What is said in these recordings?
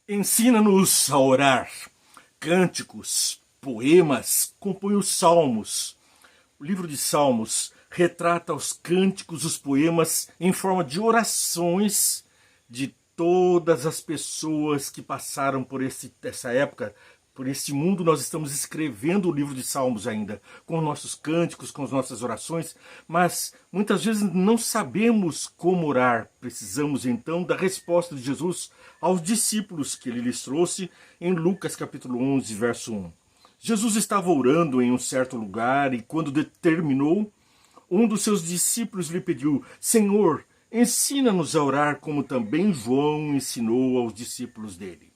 Ensina-nos a orar. Cânticos, poemas compõem os salmos. O livro de Salmos retrata os cânticos, os poemas em forma de orações de todas as pessoas que passaram por essa época, por esse mundo. Nós estamos escrevendo o livro de Salmos ainda, com os nossos cânticos, com as nossas orações, mas muitas vezes não sabemos como orar. Precisamos então da resposta de Jesus aos discípulos que ele lhes trouxe em Lucas capítulo 11, verso 1. Jesus estava orando em um certo lugar e quando terminou, um dos seus discípulos lhe pediu: Senhor, ensina-nos a orar como também João ensinou aos discípulos dele.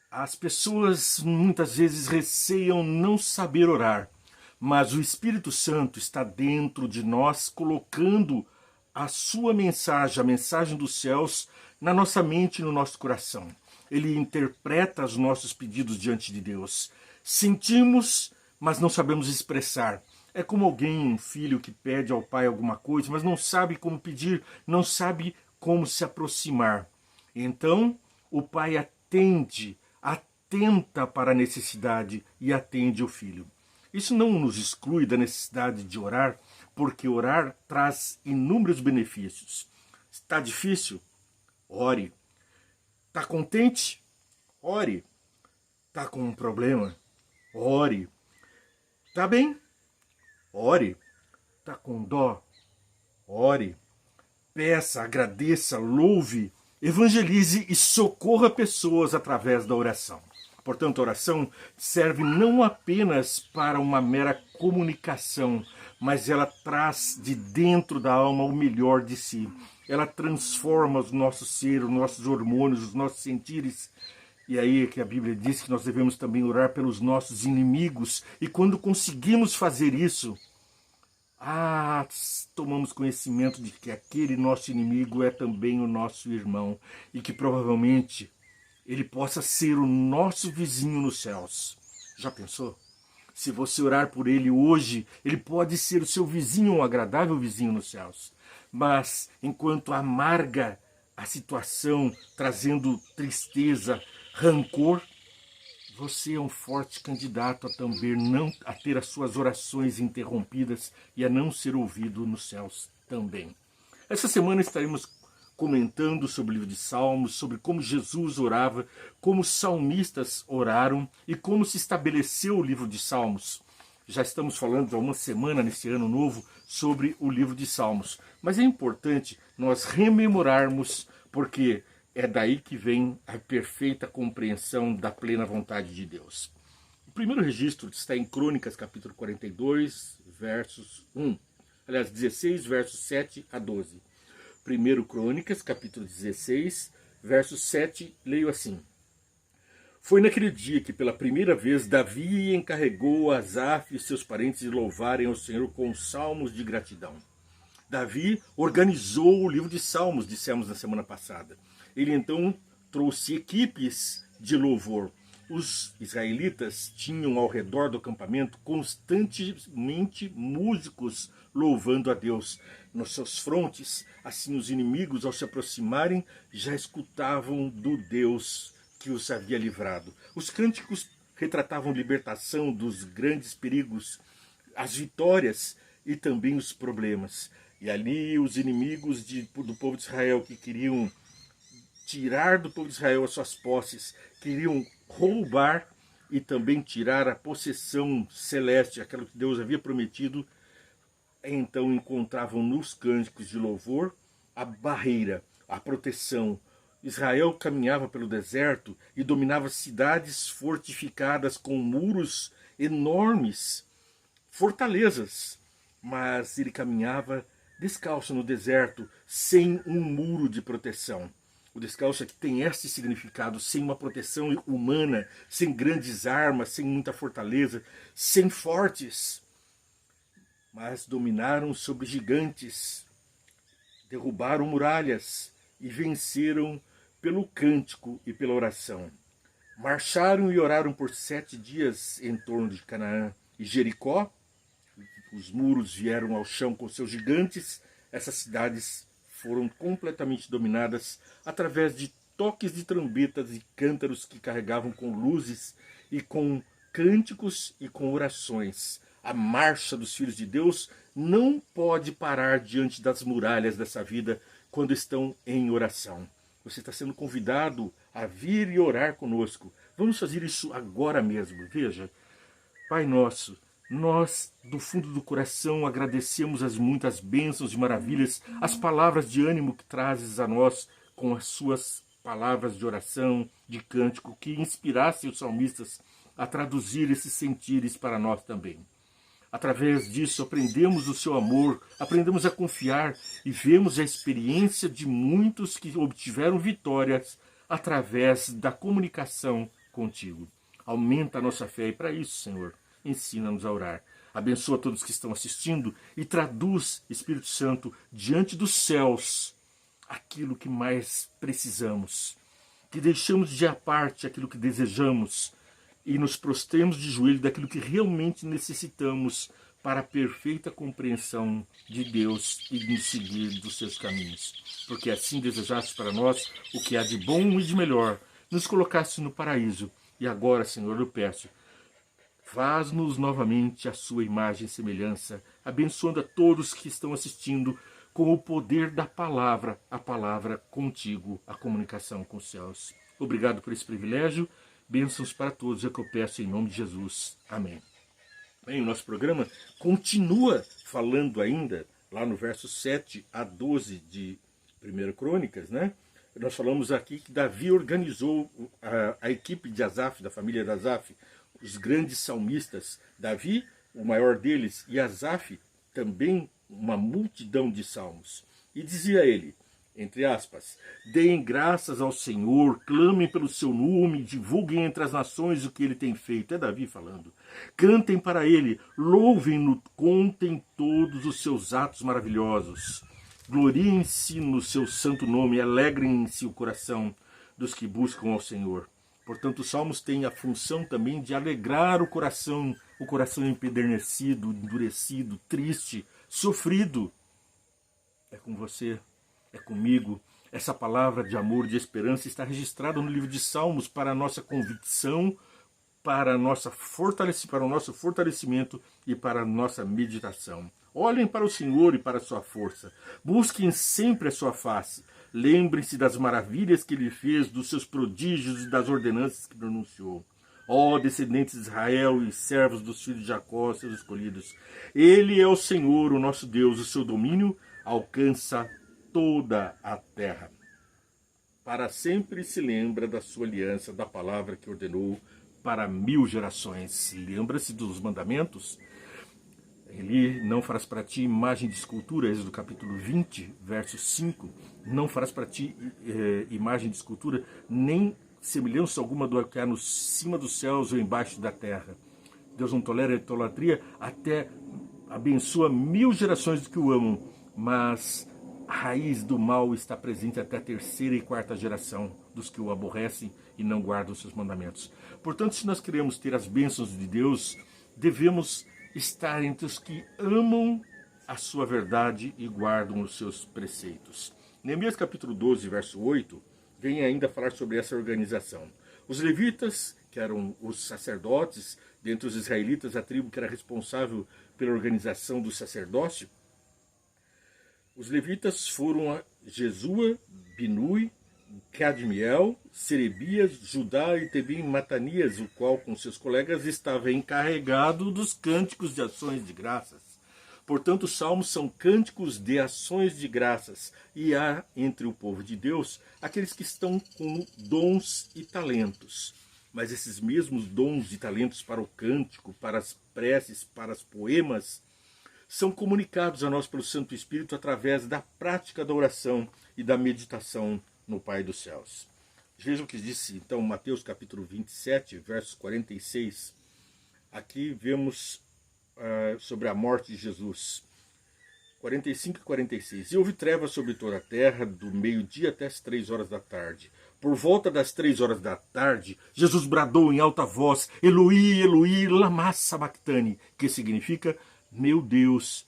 As pessoas muitas vezes receiam não saber orar, mas o Espírito Santo está dentro de nós colocando a sua mensagem, a mensagem dos céus, na nossa mente e no nosso coração. Ele interpreta os nossos pedidos diante de Deus. Sentimos, mas não sabemos expressar. É como alguém, um filho que pede ao pai alguma coisa, mas não sabe como pedir, não sabe como se aproximar. Então, o pai atenta para a necessidade e atende o filho. Isso não nos exclui da necessidade de orar, porque orar traz inúmeros benefícios. Está difícil? Ore. Está contente? Ore. Está com um problema? Ore. Está bem? Ore. Está com dó? Ore. Peça, agradeça, louve, evangelize e socorra pessoas através da oração. Portanto, a oração serve não apenas para uma mera comunicação, mas ela traz de dentro da alma o melhor de si. Ela transforma os nossos ser, os nossos hormônios, os nossos sentires. E aí é que a Bíblia diz que nós devemos também orar pelos nossos inimigos. E quando conseguimos fazer isso, tomamos conhecimento de que aquele nosso inimigo é também o nosso irmão e que provavelmente ele possa ser o nosso vizinho nos céus. Já pensou? Se você orar por ele hoje, ele pode ser o seu vizinho, um agradável vizinho nos céus. Mas enquanto amarga a situação, trazendo tristeza, rancor, você é um forte candidato a também não a ter as suas orações interrompidas e a não ser ouvido nos céus também. Essa semana estaremos comentando sobre o livro de Salmos, sobre como Jesus orava, como os salmistas oraram e como se estabeleceu o livro de Salmos. Já estamos falando há uma semana nesse ano novo sobre o livro de Salmos. Mas é importante nós rememorarmos, porque é daí que vem a perfeita compreensão da plena vontade de Deus. O primeiro registro está em Crônicas, capítulo 42, versos 1. Aliás, 16, versos 7 a 12. Primeiro Crônicas, capítulo 16, versos 7, leio assim. Foi naquele dia que pela primeira vez Davi encarregou Asaf e seus parentes de louvarem ao Senhor com salmos de gratidão. Davi organizou o livro de Salmos, dissemos na semana passada. Ele então trouxe equipes de louvor. Os israelitas tinham ao redor do acampamento constantemente músicos louvando a Deus. Nos seus frontes, assim os inimigos, ao se aproximarem, já escutavam do Deus que os havia livrado. Os cânticos retratavam libertação dos grandes perigos, as vitórias e também os problemas. E ali os inimigos do povo de Israel que queriam tirar do povo de Israel as suas posses, queriam roubar e também tirar a possessão celeste, aquilo que Deus havia prometido, então encontravam nos cânticos de louvor a barreira, a proteção. Israel caminhava pelo deserto e dominava cidades fortificadas com muros enormes, fortalezas, mas ele caminhava descalço no deserto, sem um muro de proteção. O descalço aqui tem este significado, sem uma proteção humana, sem grandes armas, sem muita fortaleza, sem fortes. Mas dominaram sobre gigantes, derrubaram muralhas e venceram pelo cântico e pela oração. Marcharam e oraram por 7 dias em torno de Canaã e Jericó. Os muros vieram ao chão com seus gigantes. Essas cidades foram completamente dominadas através de toques de trombetas e cântaros que carregavam com luzes e com cânticos e com orações. A marcha dos filhos de Deus não pode parar diante das muralhas dessa vida quando estão em oração. Você está sendo convidado a vir e orar conosco. Vamos fazer isso agora mesmo. Veja, Pai nosso, nós do fundo do coração agradecemos as muitas bênçãos e maravilhas, as palavras de ânimo que trazes a nós com as suas palavras de oração, de cântico, que inspirassem os salmistas a traduzir esses sentires para nós também. Através disso aprendemos o seu amor, aprendemos a confiar e vemos a experiência de muitos que obtiveram vitórias através da comunicação contigo. Aumenta a nossa fé e para isso, Senhor, ensina-nos a orar. Abençoa todos que estão assistindo e traduz, Espírito Santo, diante dos céus aquilo que mais precisamos. Que deixamos de à parte aquilo que desejamos e nos prostremos de joelho daquilo que realmente necessitamos para a perfeita compreensão de Deus e de seguir dos seus caminhos. Porque assim desejaste para nós o que há de bom e de melhor, nos colocaste no paraíso. E agora, Senhor, eu peço, faz-nos novamente a sua imagem e semelhança, abençoando a todos que estão assistindo com o poder da palavra, a palavra contigo, a comunicação com os céus. Obrigado por esse privilégio. Bênçãos para todos, é o que eu peço em nome de Jesus. Amém. Bem, o nosso programa continua falando ainda, lá no verso 7 a 12 de 1 Crônicas, né? Nós falamos aqui que Davi organizou a equipe de Asaf, da família de Asaf, os grandes salmistas. Davi, o maior deles, e Asaf, também uma multidão de salmos. E dizia ele, entre aspas, deem graças ao Senhor, clamem pelo seu nome, divulguem entre as nações o que ele tem feito. É Davi falando. Cantem para ele, louvem-no, contem todos os seus atos maravilhosos. Gloriem-se no seu santo nome, alegrem-se o coração dos que buscam ao Senhor. Portanto, os salmos têm a função também de alegrar o coração empedernecido, endurecido, triste, sofrido. É com você. É comigo. Essa palavra de amor, de esperança está registrada no livro de Salmos para a nossa convicção, para o nosso fortalecimento e para a nossa meditação. Olhem para o Senhor e para a sua força. Busquem sempre a sua face. Lembrem-se das maravilhas que ele fez, dos seus prodígios e das ordenanças que pronunciou. Ó descendentes de Israel e servos dos filhos de Jacó, seus escolhidos. Ele é o Senhor, o nosso Deus. O seu domínio alcança toda a terra. Para sempre se lembra da sua aliança, da palavra que ordenou para 1000 gerações. Lembra-se dos mandamentos? Ele não farás para ti imagem de escultura, Êxodo capítulo 20, verso 5. Não farás para ti imagem de escultura, nem semelhança alguma do que há no cima dos céus ou embaixo da terra. Deus não tolera a idolatria, até abençoa 1000 gerações que o amam, mas a raiz do mal está presente até a 3ª e 4ª geração dos que o aborrecem e não guardam os seus mandamentos. Portanto, se nós queremos ter as bênçãos de Deus, devemos estar entre os que amam a sua verdade e guardam os seus preceitos. Neemias capítulo 12, verso 8, vem ainda falar sobre essa organização. Os levitas, que eram os sacerdotes, dentre os israelitas, a tribo que era responsável pela organização do sacerdócio, os levitas foram a Jesua, Binui, Cadmiel, Serebias, Judá e também Matanias, o qual com seus colegas estava encarregado dos cânticos de ações de graças. Portanto, os salmos são cânticos de ações de graças, e há entre o povo de Deus aqueles que estão com dons e talentos. Mas esses mesmos dons e talentos para o cântico, para as preces, para os poemas, são comunicados a nós pelo Santo Espírito através da prática da oração e da meditação no Pai dos céus. Vejam o que disse então Mateus capítulo 27, versos 46. Aqui vemos sobre a morte de Jesus. 45 e 46. E houve trevas sobre toda a terra, do meio-dia até as 3 horas da tarde. Por volta das 3 horas da tarde, Jesus bradou em alta voz, Eloi, Eloi, lama sabachthani, que significa, meu Deus,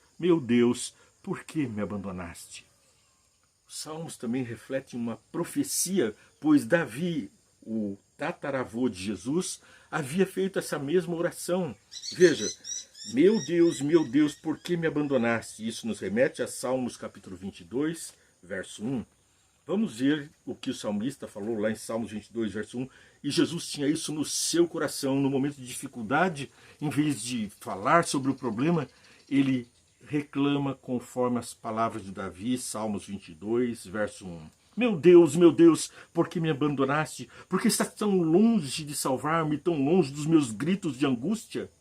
por que me abandonaste? O Os Salmos também refletem uma profecia, pois Davi, o tataravô de Jesus, havia feito essa mesma oração. Veja, meu Deus, por que me abandonaste? Isso nos remete a Salmos capítulo 22, verso 1. Vamos ver o que o salmista falou lá em Salmos 22, verso 1. E Jesus tinha isso no seu coração, no momento de dificuldade, em vez de falar sobre o problema, ele reclama conforme as palavras de Davi, Salmos 22, verso 1. Meu Deus, por que me abandonaste? Por que estás tão longe de salvar-me, tão longe dos meus gritos de angústia?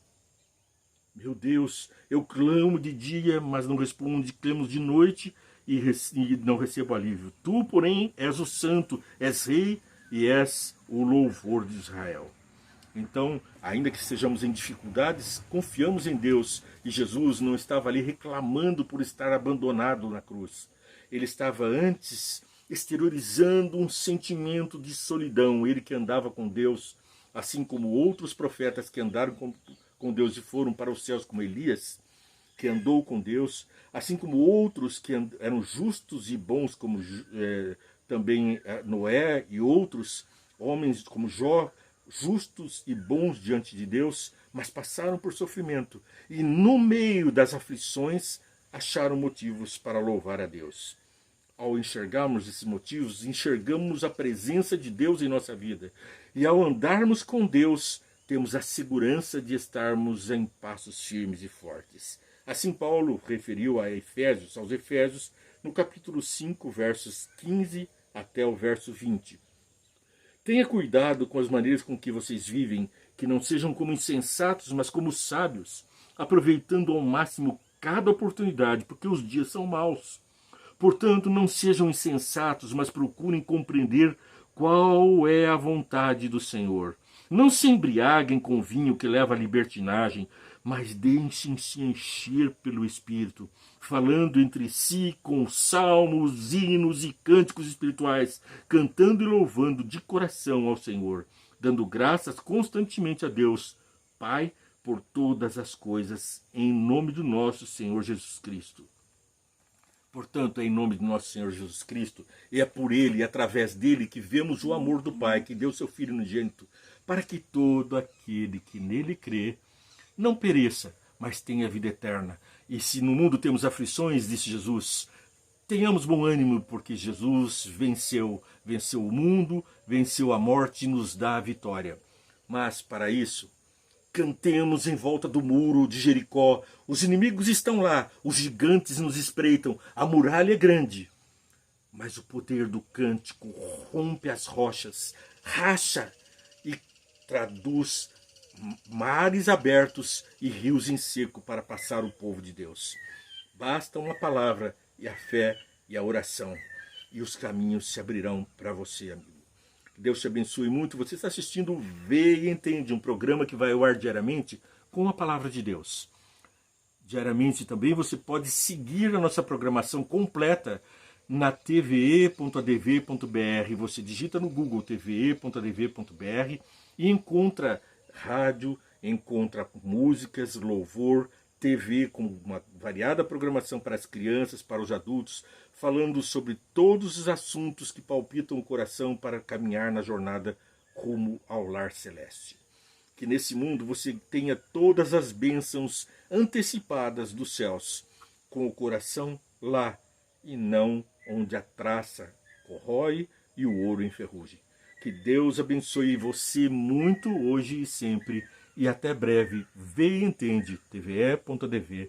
Meu Deus, eu clamo de dia, mas não responde, clamo de noite e não recebo alívio. Tu, porém, és o santo, és rei e és o louvor de Israel. Então, ainda que estejamos em dificuldades, confiamos em Deus. E Jesus não estava ali reclamando por estar abandonado na cruz. Ele estava antes exteriorizando um sentimento de solidão. Ele que andava com Deus, assim como outros profetas que andaram com Deus e foram para os céus, como Elias, que andou com Deus, assim como outros que eram justos e bons, como também Noé e outros homens como Jó, justos e bons diante de Deus, mas passaram por sofrimento e no meio das aflições acharam motivos para louvar a Deus. Ao enxergarmos esses motivos, enxergamos a presença de Deus em nossa vida. E ao andarmos com Deus, temos a segurança de estarmos em passos firmes e fortes. Assim Paulo referiu aos Efésios, no capítulo 5, versos 15 até o verso 20. Tenha cuidado com as maneiras com que vocês vivem, que não sejam como insensatos, mas como sábios, aproveitando ao máximo cada oportunidade, porque os dias são maus. Portanto, não sejam insensatos, mas procurem compreender qual é a vontade do Senhor. Não se embriaguem com vinho que leva à libertinagem, mas deixem-se encher pelo Espírito, falando entre si com salmos, hinos e cânticos espirituais, cantando e louvando de coração ao Senhor, dando graças constantemente a Deus, Pai, por todas as coisas, em nome do nosso Senhor Jesus Cristo. Portanto, é em nome do nosso Senhor Jesus Cristo, e é por Ele e através dele que vemos o amor do Pai, que deu seu Filho unigênito, para que todo aquele que nele crê não pereça, mas tenha vida eterna. E se no mundo temos aflições, disse Jesus, tenhamos bom ânimo, porque Jesus venceu o mundo, venceu a morte e nos dá a vitória. Mas para isso, cantemos em volta do muro de Jericó. Os inimigos estão lá, os gigantes nos espreitam, a muralha é grande. Mas o poder do cântico rompe as rochas, racha e traduz mares abertos e rios em seco para passar o povo de Deus. Basta uma palavra e a fé e a oração, e os caminhos se abrirão para você, amigo. Deus te abençoe muito. Você está assistindo o Vê e Entende, um programa que vai ao ar diariamente com a palavra de Deus. Diariamente também você pode seguir a nossa programação completa na tve.adv.br. Você digita no Google tve.adv.br e encontra rádio, encontra músicas, louvor, TV com uma variada programação para as crianças, para os adultos, falando sobre todos os assuntos que palpitam o coração para caminhar na jornada rumo ao lar celeste. Que nesse mundo você tenha todas as bênçãos antecipadas dos céus, com o coração lá e não onde a traça corrói e o ouro enferruja. Que Deus abençoe você muito hoje e sempre. E até breve. Vê e Entende, tve.adv.br.